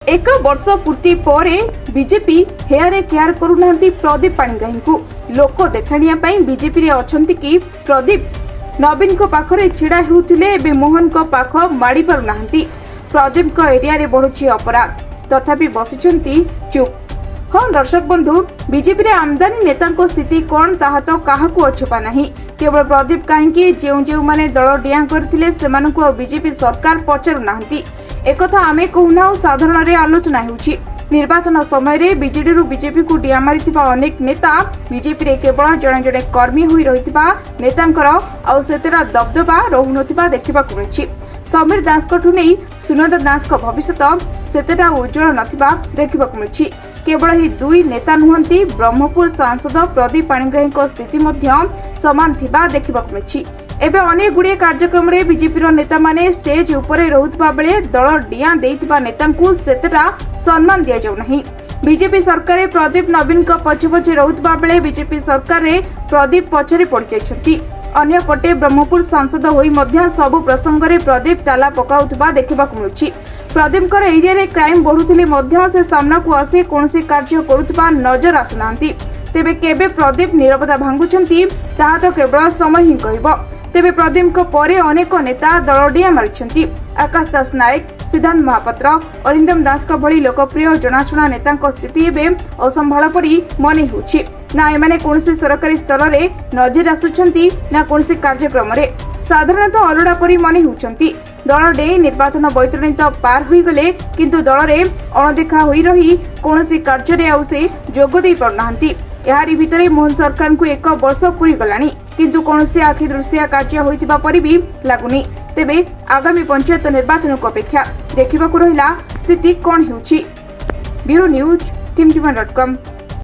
एक वर्ष पूर्ति पर बीजेपी हेयर केयर करूना प्रदीप पाणिग्राही को लोक देखाणिया बीजेपी रे अछंती कि प्रदीप नवीन को पाखरे छिड़ा हेउथिले एबे मोहन को पाख माड़ी पारु नाहंती। प्रदीप को एरिया रे बढ़ुची अपराध तथापि बसिचंती चुप। हाँ दर्शक बंधु, बीजेपी रे आमदानी नेता को स्थिति कौन ताहा तो काहाकू अछुपा नहीं। केवल प्रदीप कहीं जो माने दल डिया करथिले सेमानकू बीजेपी सरकार पचारु नाहंती। एकथा आमे कहूना साधारण रे आलोचना हेउची। निर्वाचन समय रे बीजेडी रु बीजेपी को डिया मारिथिबा अनेक नेता बीजेपी रे केवल जणे जणे कर्मी होई रहिथिबा नेतांकर आ सेतेरा दबदबा रहुनथिबा देखिबाकू मिलछि। समीर दास कठु नै सुनंदा दास को भविष्यत सेतेटा उज्जवल नथिबा देखिबाकू मिलछि। केवल ही दुई नेता नुहंती, ब्रह्मपुर सांसद प्रदीप पाणिग्राही को स्थिति मध्य समान थिबा देखिबाकू मिलछि। एबे अनेक गुड़िए कार्यक्रम रे बीजेपी नेता माने स्टेज उपरे रहुतबा बेले दल डिया देइतबा नेतांकू सेतेटा सम्मान दिया जाउ नहीं। बीजेपी सरकार प्रदीप नवीन को पछे पछे रहुतबा बेले बीजेपी सरकार रे प्रदीप पछरे पड़ जाइछथि। अन्य पटे ब्रह्मपुर सांसद होई मध्य सबु प्रसंग रे प्रदीप ताला पकाउतबा देखिबाकू मिलछि। प्रदीप कर एरिया रे क्राइम बढ़ुथिले मध्य से सामना को आसी कोनसी कार्य करुतबा नजर आसुनांती। तेबे केबे प्रदीप नीरवता भांगुछंती ताहा तो केवल समय ही कहबो। तेबे प्रदीप को परे अनेक नेता दलडिया मारिछंती। आकाश दास नायक, सिद्धांत महापात्र, अरिंदम दास का भली लोकप्रिय जनाशुना नेता स्थिति एबे असंभाळ परी मने होछि। ना एमाने कोनसी सरकारी स्तर रे नजर आसुछंती ना कोनसी कार्यक्रम रे साधारणतः अलड़ा परी मने होछंती। दल डे निर्वाचन बैतरणी तो पार होई गले किंतु दल रे अणदेखा होई रही कोनसी कार्य रे आउ से जोग देई परनाहंती। यारी भितरे मोहन सरकार को एक वर्ष पूरी गलानी किंतु कोनसी आखि दृश्य कार्य होइतिबा परी भी लागुनी। तेबे आगामी पंचायत निर्वाचन को अपेक्षा देखिबाकू रहिला स्थिति कोन हेउछि। Bureau news टीम.com।